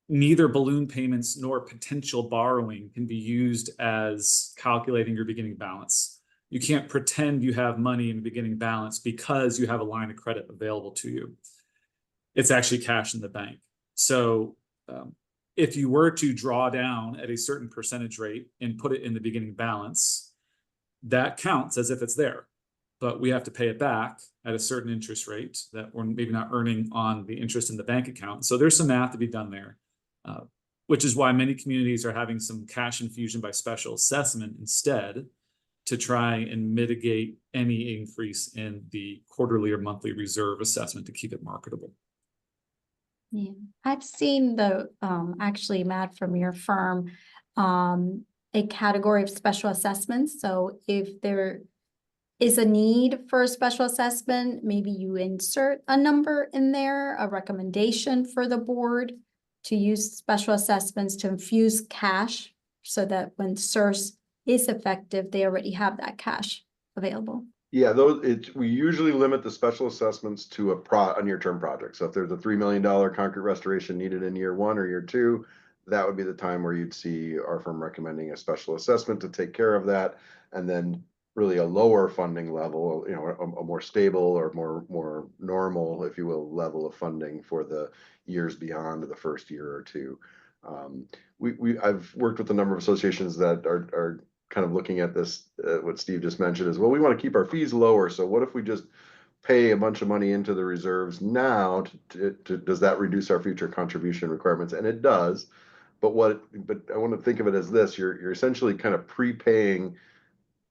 neither balloon payments nor potential borrowing can be used as calculating your beginning balance. You can't pretend you have money in the beginning balance because you have a line of credit available to you. It's actually cash in the bank. So if you were to draw down at a certain percentage rate and put it in the beginning balance, that counts as if it's there. but we have to pay it back at a certain interest rate that we're maybe not earning on the interest in the bank account. So there's some math to be done there, which is why many communities are having some cash infusion by special assessment instead, to try and mitigate any increase in the quarterly or monthly reserve assessment to keep it marketable. Yeah, I've seen the, actually, Matt, from your firm, a category of special assessments. So if there is a need for a special assessment, maybe you insert a number in there, a recommendation for the board to use special assessments to infuse cash so that when SIRS is effective, they already have that cash available. Yeah, we usually limit the special assessments to a near-term project. So if there's a $3 million concrete restoration needed in year 1 or year 2, that would be the time where you'd see our firm recommending a special assessment to take care of that. And then really a lower funding level, you know, a more stable or more normal, if you will, level of funding for the years beyond the first year or 2. I've worked with a number of associations that are kind of looking at this, what Steve just mentioned is, well, we want to keep our fees lower. So what if we just pay a bunch of money into the reserves now? Does that reduce our future contribution requirements? And it does. But I want to think of it as this: you're essentially kind of prepaying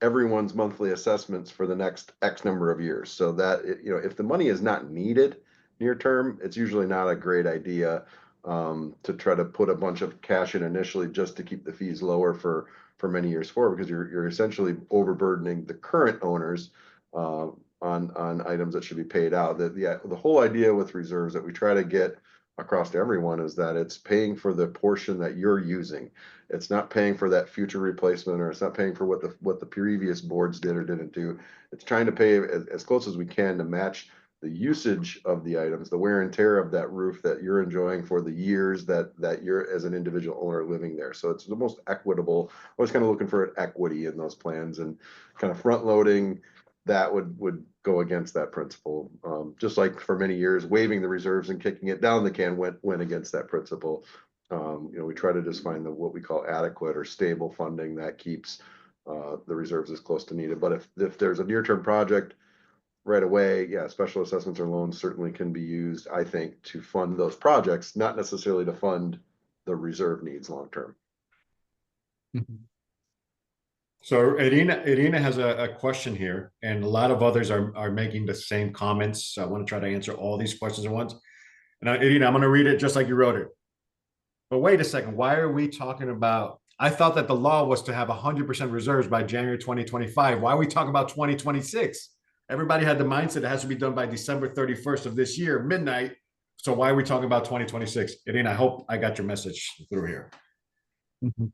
everyone's monthly assessments for the next X number of years. So that, you know, if the money is not needed near term, it's usually not a great idea to try to put a bunch of cash in initially just to keep the fees lower for many years forward, because you're essentially overburdening the current owners on items that should be paid out. The whole idea with reserves that we try to get across to everyone is that it's paying for the portion that you're using. It's not paying for that future replacement, or it's not paying for what the previous boards did or didn't do. It's trying to pay as close as we can to match the usage of the items, the wear and tear of that roof that you're enjoying for the years that you're as an individual owner living there. So it's the most equitable. I was kind of looking for equity in those plans, and kind of front loading that would go against that principle. Just like for many years, waiving the reserves and kicking it down the can went against that principle. You know, we try to just find what we call adequate or stable funding that keeps the reserves as close to needed. But if there's a near-term project right away, yeah, special assessments or loans certainly can be used, I think, to fund those projects, not necessarily to fund the reserve needs long term. Mm-hmm. So Irina has a question here, and a lot of others are making the same comments. So I want to try to answer all these questions at once. And Irina, I'm going to read it just like you wrote it. But wait a second, why are we talking about? I thought that the law was to have 100% reserves by January 2025. Why are we talking about 2026? Everybody had the mindset it has to be done by December 31st of this year, midnight. So why are we talking about 2026? Irina, I hope I got your message through here. Mm-hmm.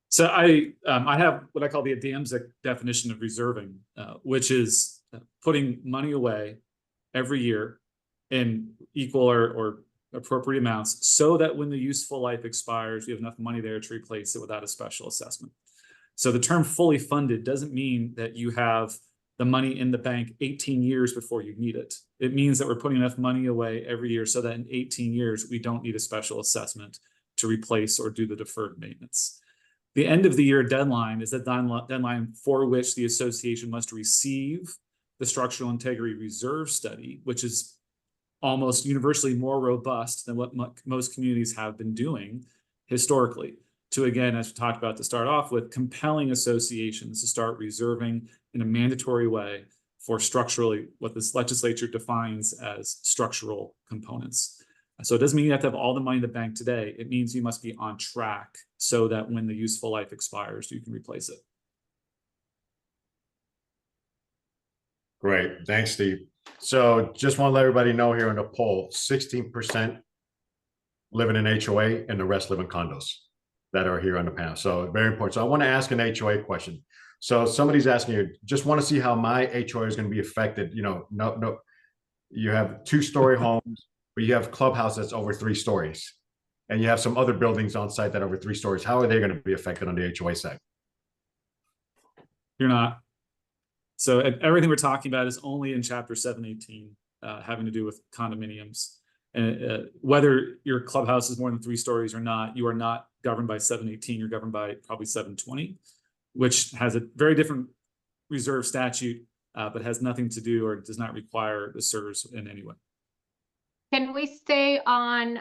So I have what I call the Adamczyk definition of reserving, which is putting money away every year in equal or appropriate amounts, so that when the useful life expires, we have enough money there to replace it without a special assessment. So the term fully funded doesn't mean that you have the money in the bank 18 years before you need it. It means that we're putting enough money away every year so that in 18 years, we don't need a special assessment to replace or do the deferred maintenance. The end of the year deadline is the deadline for which the association must receive the structural integrity reserve study, which is almost universally more robust than what most communities have been doing historically, to, again, as we talked about to start off with, compelling associations to start reserving in a mandatory way for structurally what this legislature defines as structural components. So it doesn't mean you have to have all the money in the bank today. It means you must be on track so that when the useful life expires, you can replace it. Great. Thanks, Steve. So just want to let everybody know here in the poll, 16% live in an HOA and the rest live in condos that are here on the panel. So very important. So I want to ask an HOA question. So somebody's asking you, just want to see how my HOA is going to be affected. You know, no, you have 2-story homes, but you have clubhouse that's over 3 stories, and you have some other buildings on site that are over 3 stories. How are they going to be affected on the HOA side? You're not. So everything we're talking about is only in Chapter 718, having to do with condominiums. And whether your clubhouse is more than 3 stories or not, you are not governed by 718. You're governed by probably 720, which has a very different reserve statute but has nothing to do or does not require the SIRS in any way. Can we stay on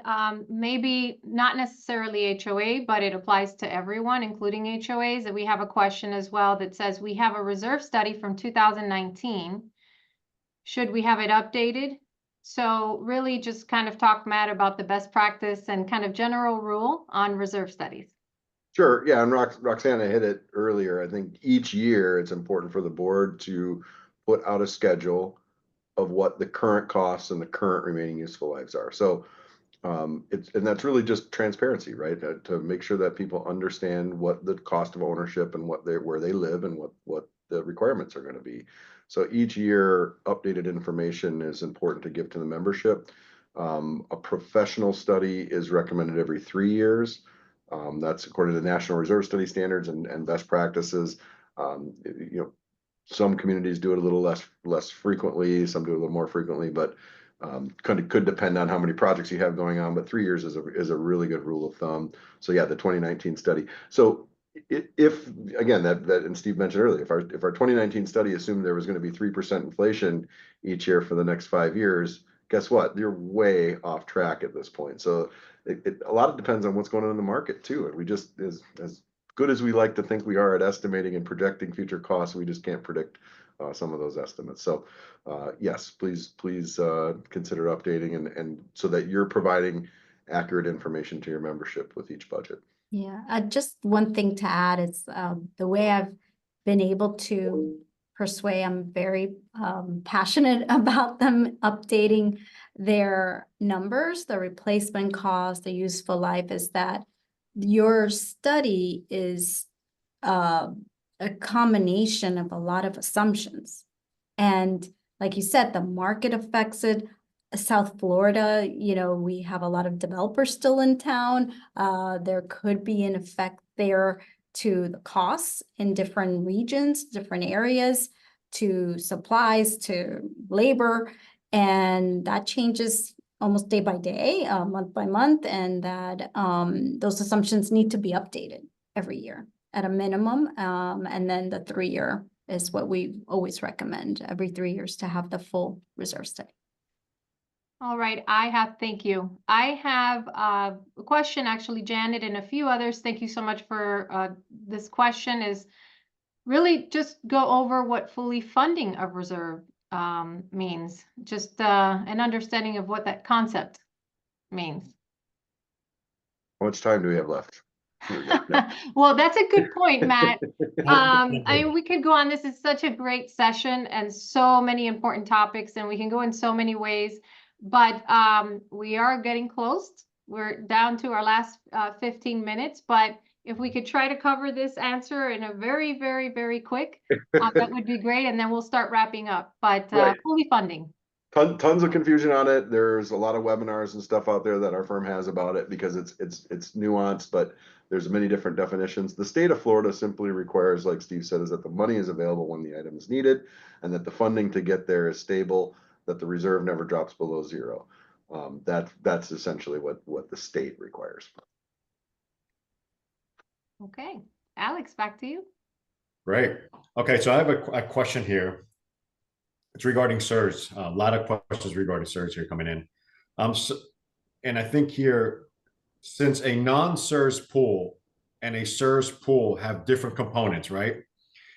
maybe not necessarily HOA, but it applies to everyone, including HOAs? And we have a question as well that says we have a reserve study from 2019. Should we have it updated? So really just kind of talk, Matt, about the best practice and kind of general rule on reserve studies. Sure. Yeah. And Roxanna hit it earlier. I think each year it's important for the board to put out a schedule of what the current costs and the current remaining useful lives are. So and that's really just transparency, right? To make sure that people understand what the cost of ownership and where they live and what the requirements are going to be. So each year, updated information is important to give to the membership. A professional study is recommended every 3 years. That's according to the National Reserve Study standards and best practices. Some communities do it a little less frequently, some do it a little more frequently, but could depend on how many projects you have going on. But 3 years is a really good rule of thumb. So yeah, the 2019 study. So if again that and Steve mentioned earlier, if our 2019 study assumed there was going to be 3% inflation each year for the next 5 years, guess what? You're way off track at this point. So a lot of depends on what's going on in the market too. And we just as good as we like to think we are at estimating and projecting future costs, we just can't predict some of those estimates. So yes, please consider updating and so that you're providing accurate information to your membership with each budget. Yeah, just one thing to add is the way I've been able to persuade, I'm very passionate about them updating their numbers, the replacement cost, the useful life, is that your study is a combination of a lot of assumptions. And like you said, the market affects it. South Florida, we have a lot of developers still in town. There could be an effect there to the costs in different regions, different areas, to supplies, to labor, and that changes almost day by day, month by month, and that those assumptions need to be updated every year at a minimum. And then the 3-year is what we always recommend, every 3 years, to have the full reserve study. All right, thank you. I have a question, actually, Janet, and a few others. Thank you so much for this question, is really just go over what fully funding of reserve means, just an understanding of what that concept means. How much time do we have left? Well, that's a good point, Matt. We could go on. This is such a great session and so many important topics, and we can go in so many ways. But we are getting close. We're down to our last 15 minutes. But if we could try to cover this answer in a very, very, very quick, that would be great. And then we'll start wrapping up. But right. Fully funding. Tons of confusion on it. There's a lot of webinars and stuff out there that our firm has about it because it's nuanced, but there's many different definitions. The state of Florida simply requires, like Steve said, is that the money is available when the item is needed, and that the funding to get there is stable, that the reserve never drops below 0. That's essentially what the state requires. Okay, Alex, back to you. Great. Okay, so I have a question here. It's regarding SIRS. A lot of questions regarding SIRS here coming in. And I think here, since a non-SIRS pool and a SIRS pool have different components, right?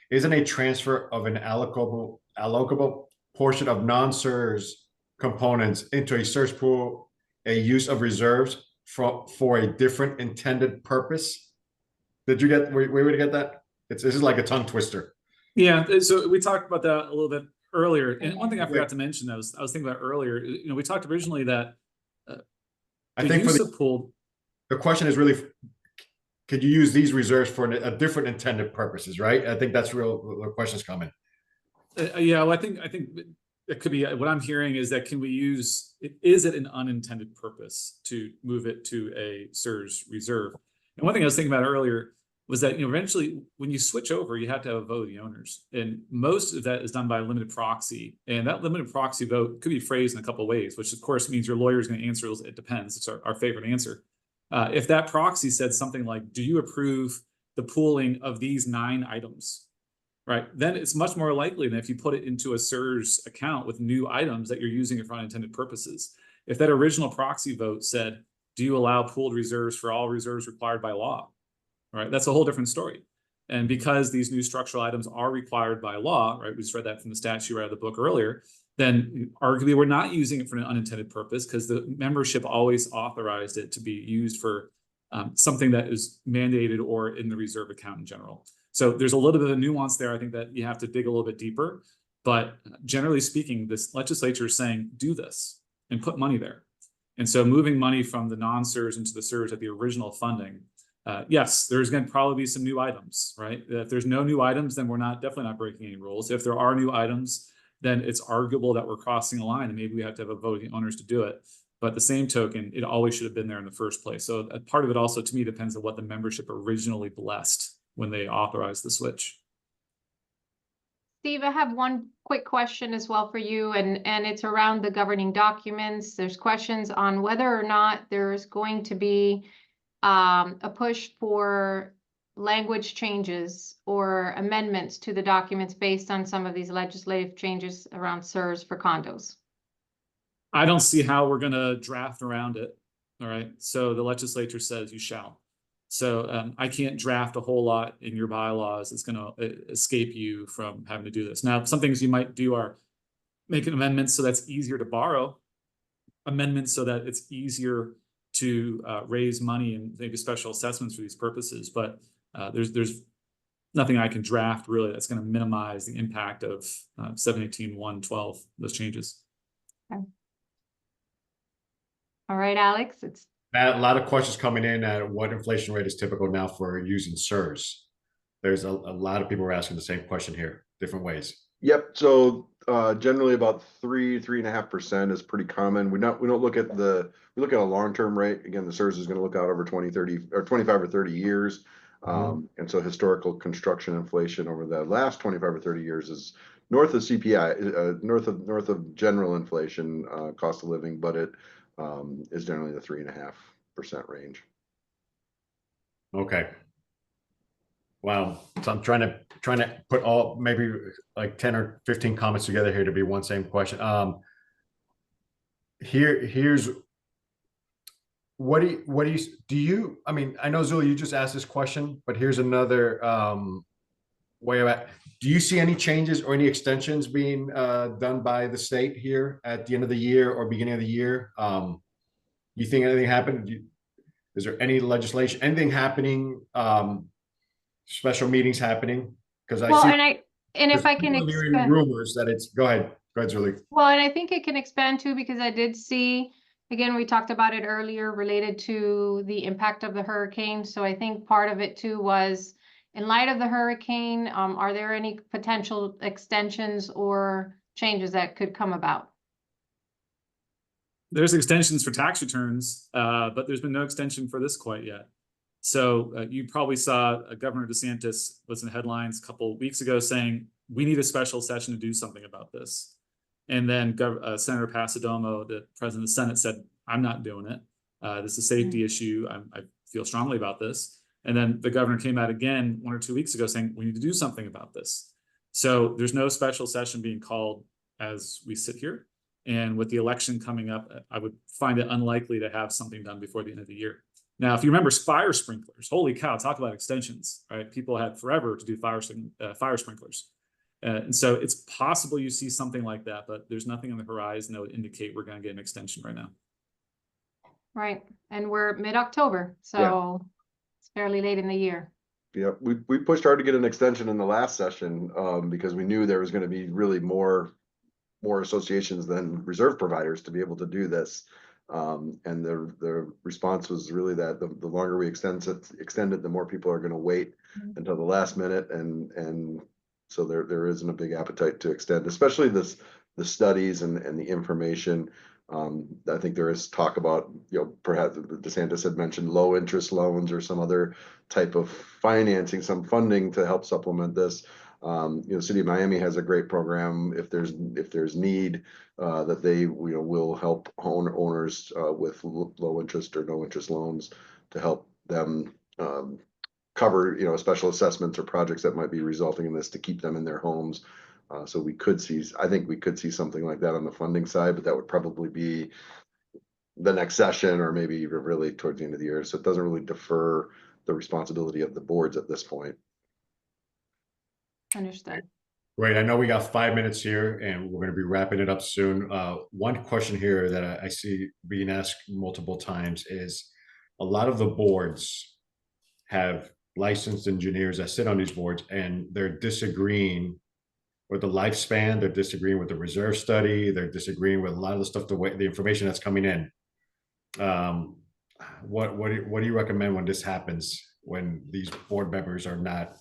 Isn't a transfer of an allocable portion of non-SIRS components into a SIRS pool a use of reserves for a different intended purpose? Did you get, were you to get that? This is like a tongue twister. Yeah, so we talked about that a little bit earlier. And one thing I forgot to mention, I was thinking about earlier, we talked originally that I think use of pool. The question is really, could you use these reserves for a different intended purposes, right? I think that's real where questions coming. Yeah, well, I think it could be, what I'm hearing is that can we use it? Is it an unintended purpose to move it to a SIRS reserve? And one thing I was thinking about earlier was that, eventually when you switch over, you have to have a vote of the owners. And most of that is done by a limited proxy. And that limited proxy vote could be phrased in a couple of ways, which of course means your lawyer is going to answer, it depends. It's our favorite answer. If that proxy said something like, do you approve the pooling of these 9 items? right? Then it's much more likely than if you put it into a SIRS account with new items that you're using it for unintended purposes. If that original proxy vote said, do you allow pooled reserves for all reserves required by law? Right, that's a whole different story. And because these new structural items are required by law, right, we just read that from the statute right out of the book earlier, then arguably we're not using it for an unintended purpose because the membership always authorized it to be used for something that is mandated or in the reserve account in general. So there's a little bit of nuance there. I think that you have to dig a little bit deeper, but generally speaking, this legislature is saying, do this and put money there. And so moving money from the non-SIRS into the SIRS at the original funding, yes, there's going to probably be some new items, right? If there's no new items, then we're definitely not breaking any rules. If there are new items, then it's arguable that we're crossing a line and maybe we have to have a vote of the owners to do it. But the same token, it always should have been there in the first place. So a part of it also, to me, depends on what the membership originally blessed when they authorized the switch. Steve, I have one quick question as well for you, and it's around the governing documents. There's questions on whether or not there's going to be a push for language changes or amendments to the documents based on some of these legislative changes around SIRS for condos. I don't see how we're going to draft around it. All right. So the legislature says you shall. So I can't draft a whole lot in your bylaws. It's going to escape you from having to do this. Now, some things you might do are make an amendment so that's easier to borrow, amendments so that it's easier to raise money and maybe special assessments for these purposes. But there's nothing I can draft really that's going to minimize the impact of 718.112, those changes. Okay. All right, Alex, it's A lot of questions coming in at what inflation rate is typical now for using SIRS. There's a lot of people are asking the same question here, different ways. Yep. So generally about 3.5% is pretty common. We don't look at we look at a long-term rate. Again, the SIRS is going to look out over 20, 30 or 25 or 30 years. And so historical construction inflation over the last 25 or 30 years is north of CPI, north of general inflation, cost of living, but it is generally the 3.5% range. Okay. Wow. So I'm trying to put all maybe like 10 or 15 comments together here to be one same question. Here's what do you I mean, I know Zuly, you just asked this question, but here's another way of it. Do you see any changes or any extensions being done by the state here at the end of the year or beginning of the year? You think anything happened? Is there any legislation, anything happening? Special meetings happening? Because I see. And if I can expand rumors that it's go ahead, Zuly. Well, and I think it can expand too, because I did see, again, we talked about it earlier related to the impact of the hurricane. So I think part of it too was in light of the hurricane, are there any potential extensions or changes that could come about? There's extensions for tax returns, but there's been no extension for this quite yet. So you probably saw Governor DeSantis was in headlines a couple of weeks ago saying, we need a special session to do something about this. And then Senator Pasadomo, the president of the Senate, said, I'm not doing it. This is a safety issue. I feel strongly about this. And then the governor came out again 1 or 2 weeks ago saying, we need to do something about this. So there's no special session being called as we sit here. And with the election coming up, I would find it unlikely to have something done before the end of the year. Now, if you remember fire sprinklers, holy cow, talk about extensions, right? People had forever to do fire sprinklers. And so it's possible you see something like that, but there's nothing on the horizon that would indicate we're going to get an extension right now. Right. And we're mid-October, so it's fairly late in the year. Yeah, we pushed hard to get an extension in the last session because we knew there was going to be really more associations than reserve providers to be able to do this. And the response was really that the longer we extend it, the more people are going to wait until the last minute, and so there isn't a big appetite to extend, especially the studies and the information. I think there is talk about, perhaps DeSantis had mentioned low interest loans or some other type of financing, some funding to help supplement this. City of Miami has a great program if there's need that they will help owners with low interest or no interest loans to help them cover, special assessments or projects that might be resulting in this to keep them in their homes. So I think we could see something like that on the funding side, but that would probably be the next session or maybe even really towards the end of the year. So it doesn't really defer the responsibility of the boards at this point. Understood. Great. I know we got 5 minutes here and we're going to be wrapping it up soon. One question here that I see being asked multiple times is a lot of the boards have licensed engineers that sit on these boards and they're disagreeing with the lifespan, they're disagreeing with the reserve study, they're disagreeing with a lot of the stuff, the information that's coming in. What do you recommend when this happens, when these board members are not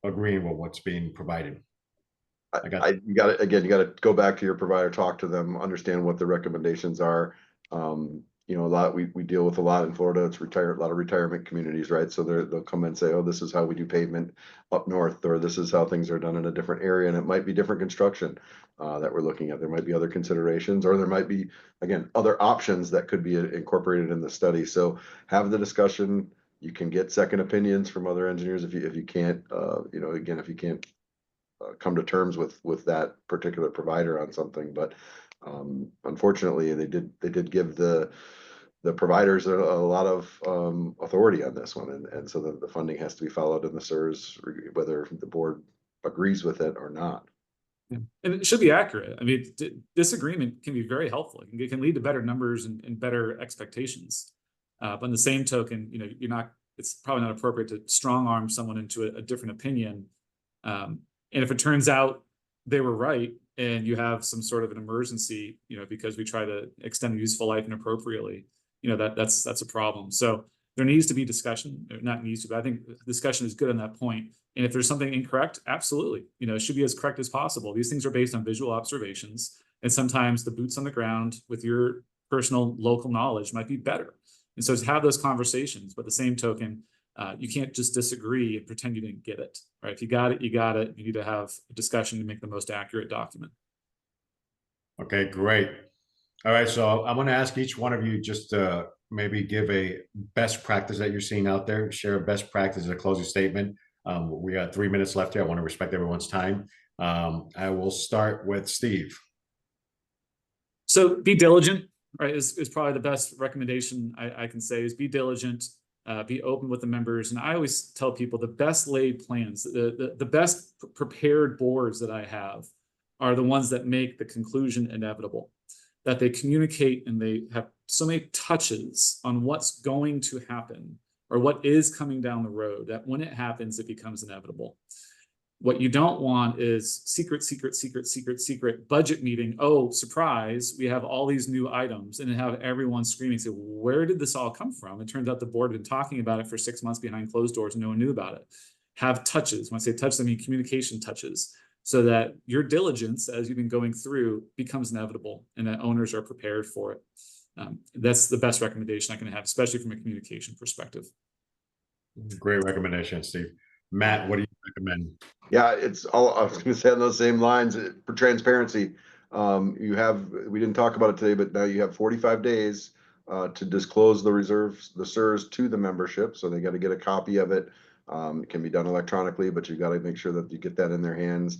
agreeing with what's being provided? You got to go back to your provider, talk to them, understand what the recommendations are. We deal with a lot in Florida. It's a lot of retirement communities, right? So they'll come and say, oh, this is how we do pavement up north, or this is how things are done in a different area. And it might be different construction that we're looking at. There might be other considerations, or there might be, again, other options that could be incorporated in the study. So have the discussion. You can get second opinions from other engineers if you can't, if you can't come to terms with that particular provider on something. But unfortunately, they did give the providers a lot of authority on this one, and so the funding has to be followed in the SIRS, whether the board agrees with it or not. Yeah. And it should be accurate. I mean, disagreement can be very helpful. It can lead to better numbers and better expectations. But in the same token, it's probably not appropriate to strong arm someone into a different opinion. And if it turns out they were right and you have some sort of an emergency, because we try to extend the useful life inappropriately, that's a problem. So there needs to be discussion, not needs to, but I think discussion is good on that point. And if there's something incorrect, absolutely, it should be as correct as possible. These things are based on visual observations, and sometimes the boots on the ground with your personal local knowledge might be better. And so to have those conversations, but the same token, you can't just disagree and pretend you didn't get it, right? If you got it, you got it. You need to have a discussion to make the most accurate document. Okay, great. All right, so I'm going to ask each one of you just to maybe give a best practice that you're seeing out there, share a best practice as a closing statement. We got 3 minutes left here. I want to respect everyone's time. I will start with Steve. So be diligent, right, is probably the best recommendation I can say is be diligent, be open with the members. And I always tell people the best laid plans, the best prepared boards that I have are the ones that make the conclusion inevitable, that they communicate and they have so many touches on what's going to happen or what is coming down the road that when it happens, it becomes inevitable. What you don't want is secret budget meeting. Oh, surprise, we have all these new items, and then have everyone screaming, say, where did this all come from? It turns out the board had been talking about it for 6 months behind closed doors and no one knew about it. Have touches. When I say touches, I mean communication touches, so that your diligence as you've been going through becomes inevitable and that owners are prepared for it. That's the best recommendation I can have, especially from a communication perspective. Great recommendation, Steve. Matt, what do you recommend? Yeah, I was going to say on those same lines for transparency. We didn't talk about it today, but now you have 45 days to disclose the SIRS to the membership. So they got to get a copy of it. It can be done electronically, but you got to make sure that you get that in their hands.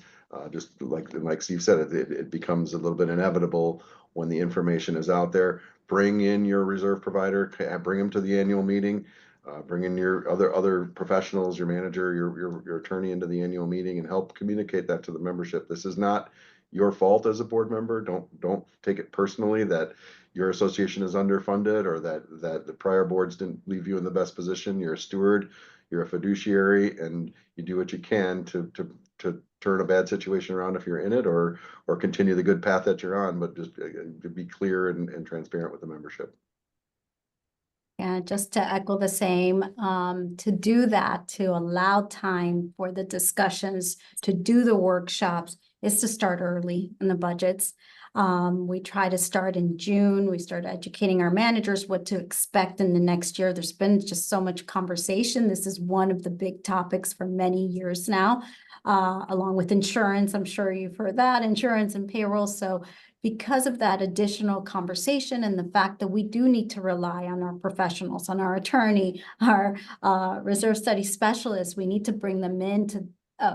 Just like Steve said, it becomes a little bit inevitable when the information is out there. Bring in your reserve provider, bring them to the annual meeting. Bring in your other professionals, your manager, your attorney into the annual meeting and help communicate that to the membership. This is not your fault as a board member. Don't take it personally that your association is underfunded or that the prior boards didn't leave you in the best position. You're a steward, you're a fiduciary, and you do what you can to turn a bad situation around if you're in it, or continue the good path that you're on, but just to be clear and transparent with the membership. Yeah, just to echo the same, to do that, to allow time for the discussions, to do the workshops, is to start early in the budgets. We try to start in June. We start educating our managers what to expect in the next year. There's been just so much conversation. This is one of the big topics for many years now, along with insurance. I'm sure you've heard that, insurance and payroll. So because of that additional conversation and the fact that we do need to rely on our professionals, on our attorney, our reserve study specialists, we need to bring them in to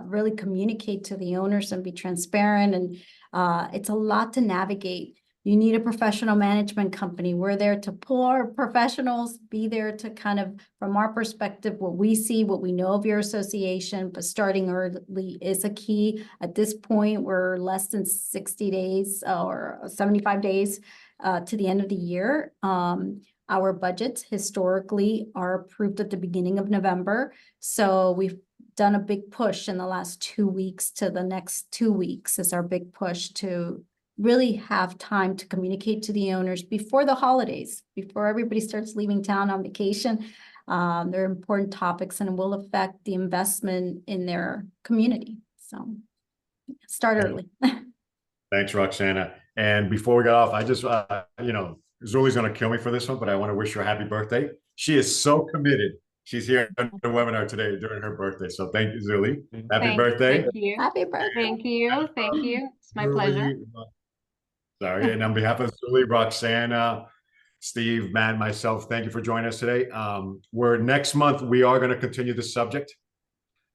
really communicate to the owners and be transparent. And it's a lot to navigate. You need a professional management company. We're there to pull our professionals, be there to kind of, from our perspective, what we see, what we know of your association, but starting early is a key. At this point, we're less than 60 days or 75 days to the end of the year. Our budgets historically are approved at the beginning of November. So we've done a big push in the last 2 weeks to the next 2 weeks is our big push to really have time to communicate to the owners before the holidays, before everybody starts leaving town on vacation. They're important topics and will affect the investment in their community. So start early. Thanks, Roxanna. And before we get off, I just, Zuli's going to kill me for this one, but I want to wish her a happy birthday. She is so committed. She's here on the webinar today during her birthday. So thank you, Zuly. Happy birthday. Thank you. Happy birthday. Thank you. Thank you. It's my pleasure. Sorry, and on behalf of Zuly, Roxanna, Steve, Matt, and myself, thank you for joining us today. Next month, we are going to continue the subject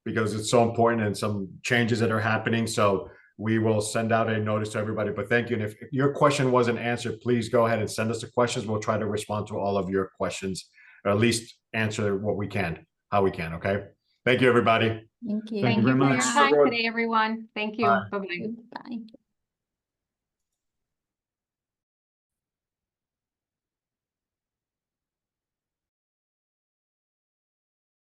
because it's so important and some changes that are happening. So we will send out a notice to everybody, but thank you. And if your question wasn't answered, please go ahead and send us the questions. We'll try to respond to all of your questions, or at least answer what we can, how we can, okay? Thank you, everybody. Thank you. Thank you very for your much. time today, everyone. Thank you. Bye. Bye-bye. Bye.